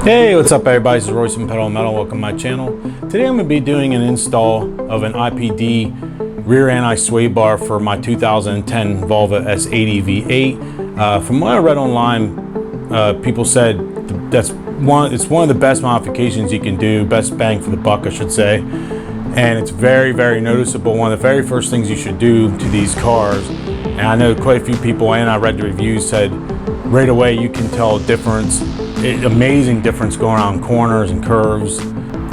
Hey, what's up everybody? This is Royce from Pedal Metal. Welcome to my channel. Today I'm going to be doing an install of an IPD rear anti-sway bar for my 2010 VOLVO S80 V8. From what I read online, people said it's one of the best modifications you can do, best bang for the buck I should say. And it's very, very noticeable. One of the very first things you should do to these cars, and I know quite a few people, and I read the reviews, said right away you can tell a difference. Amazing difference going around corners and curves.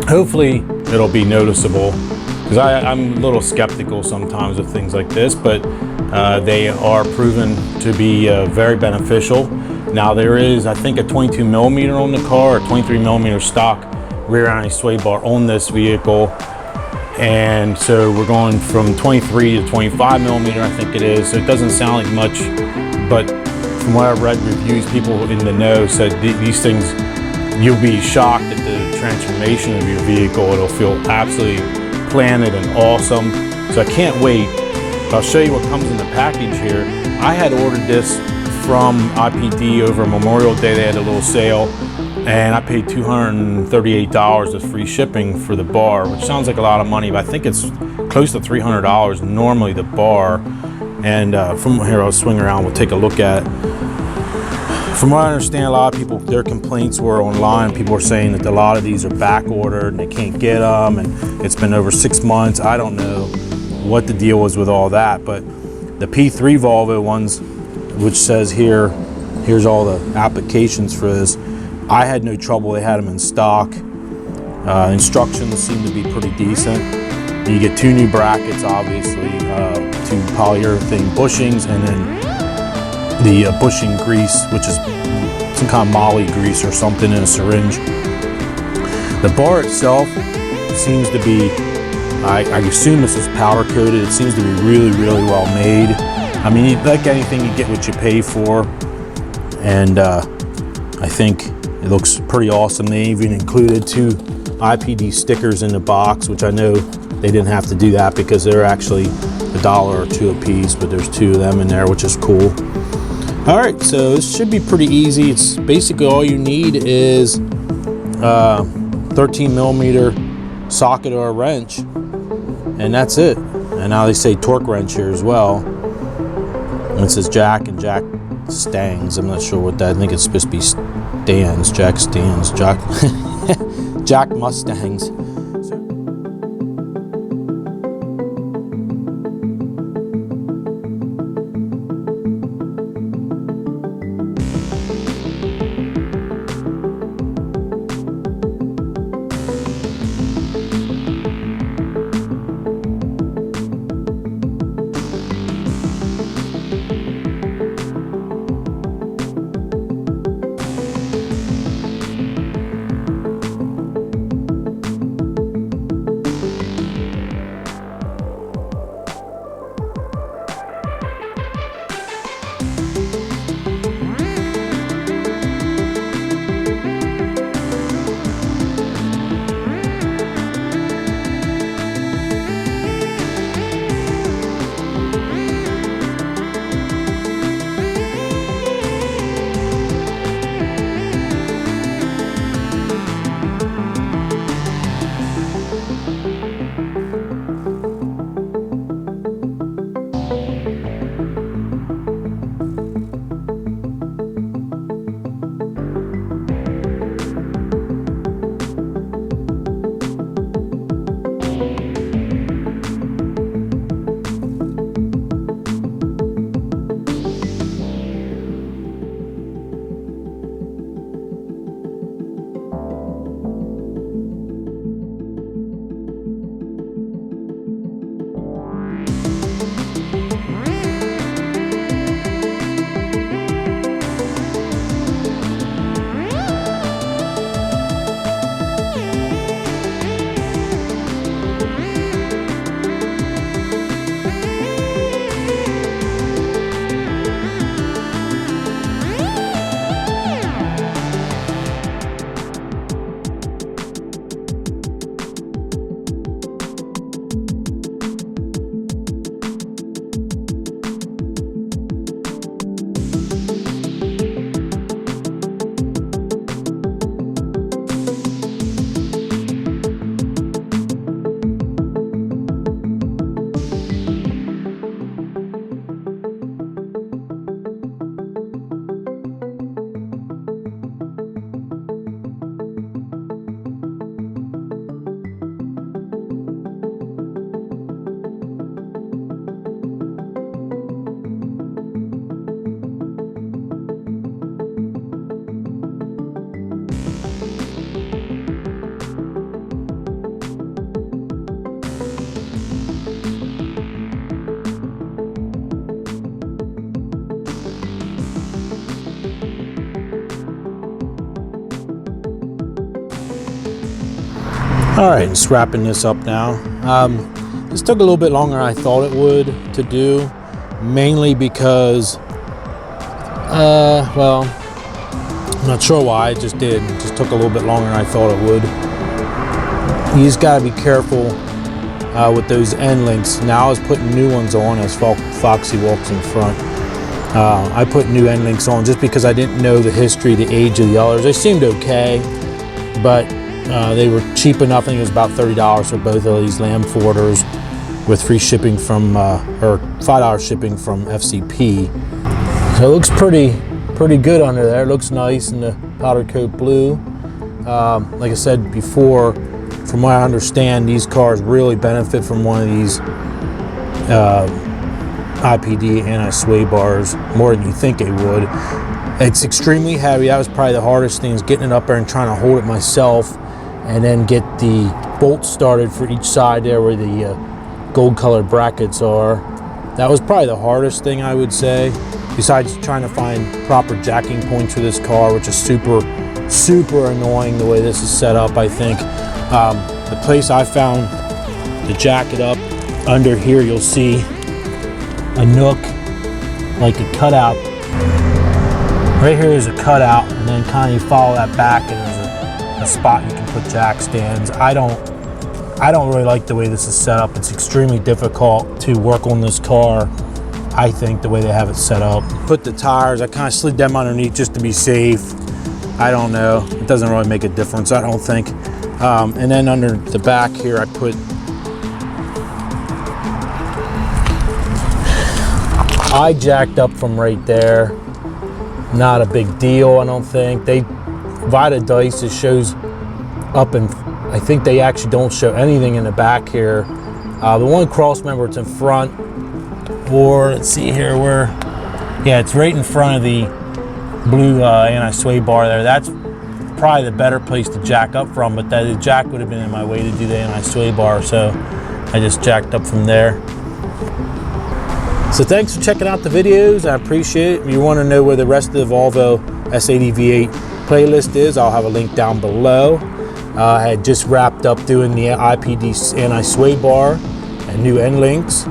Hopefully it'll be noticeable, because I'm a little skeptical sometimes of things like this, but they are proven to be very beneficial. Now there is, I think, a 22 millimeter on the car, or 23 millimeter stock rear anti-sway bar on this vehicle, and so we're going from 23 to 25 millimeter, I think it is. So it doesn't sound like much, but from what I've read reviews, people in the know said these things, you'll be shocked at the transformation of your vehicle. It'll feel absolutely planted and awesome. So I can't wait. I'll show you what comes in the package here. I had ordered this from IPD over Memorial Day. They had a little sale, and I paid $238 with free shipping for the bar, which sounds like a lot of money, but I think it's close to $300 normally, the bar. And from here, I'll swing around, we'll take a look at it. From what I understand, a lot of people, their complaints were online. People were saying that a lot of these are back ordered and they can't get them, and it's been over 6 months. I don't know what the deal was with all that, but the P3 Volvo ones, which says here, here's all the applications for this. I had no trouble, they had them in stock. Instructions seem to be pretty decent. You get 2 new brackets, obviously, 2 polyurethane bushings, and then the bushing grease, which is some kind of moly grease or something in a syringe. The bar itself seems to be, I assume this is powder coated. It seems to be really, really well made. I mean, like anything, you get what you pay for, and I think it looks pretty awesome. They even included 2 IPD stickers in the box, which I know they didn't have to do that because they're actually $1 or $2 a piece, but there's 2 of them in there, which is cool. All right, so this should be pretty easy. It's basically all you need is 13 millimeter socket or a wrench, and that's it. And now they say torque wrench here as well. And it says jack and jack stangs. I'm not sure what that, I think it's supposed to be stands, jack stands, jack Mustangs. All right, just wrapping this up now. This took a little bit longer than I thought it would to do, mainly because, well, I'm not sure why, it just did. It just took a little bit longer than I thought it would. You just gotta be careful with those end links. Now I was putting new ones on as Foxy walks in front. I put new end links on just because I didn't know the history, the age of the others. They seemed okay, but they were cheap enough. I think it was about $30 for both of these lamb forwarders with free shipping from, or $5 shipping from FCP. So it looks pretty good under there. It looks nice in the powder coat blue. Like I said before, from what I understand, these cars really benefit from one of these IPD anti-sway bars more than you think they would. It's extremely heavy. That was probably the hardest thing, is getting it up there and trying to hold it myself, and then get the bolts started for each side there where the gold colored brackets are. That was probably the hardest thing, I would say, besides trying to find proper jacking points for this car, which is super annoying the way this is set up, I think. The place I found to jack it up, under here you'll see a nook, like a cutout. Right here is a cutout, and then kind of you follow that back and there's a spot you can put jack stands. I don't really like the way this is set up. It's extremely difficult to work on this car, I think, the way they have it set up. Put the tires, I kind of slid them underneath just to be safe. I don't know, it doesn't really make a difference, I don't think. And then under the back here I put, I jacked up from right there. Not a big deal, I don't think. Vita Dice, it shows up, and I think they actually don't show anything in the back here. The one cross member, it's in front, or let's see here where, yeah, it's right in front of the blue anti-sway bar there. That's probably the better place to jack up from, but the jack would have been in my way to do the anti-sway bar, so I just jacked up from there. So thanks for checking out the videos. I appreciate it. If you want to know where the rest of the Volvo S80 V8 playlist is, I'll have a link down below. I had just wrapped up doing the IPD anti-sway bar and new end links.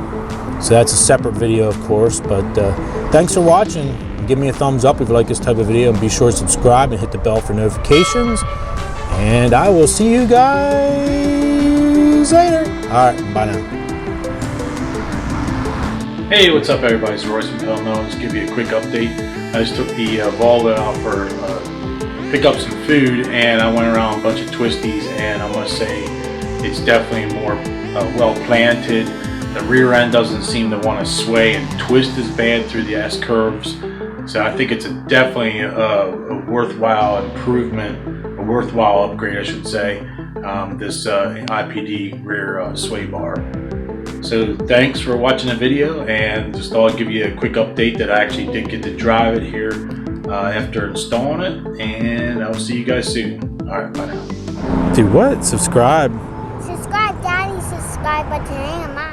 So that's a separate video, of course, but thanks for watching. Give me a thumbs up if you like this type of video, and be sure to subscribe and hit the bell for notifications. And I will see you guys later. All right, bye now. Hey, what's up everybody, it's Royce from Pelham Metal. Just give you a quick update. I just took the Volvo out for pick up some food, and I went around a bunch of twisties, and I must say it's definitely more well planted. The rear end doesn't seem to want to sway and twist as bad through the S-curves. So I think it's definitely a worthwhile improvement, a worthwhile upgrade I should say, this IPD rear sway bar. So thanks for watching the video, and just thought I'd give you a quick update that I actually did get to drive it here after installing it, and I'll see you guys soon. Alright, bye now. Do what? Subscribe. Subscribe, Daddy. Subscribe button.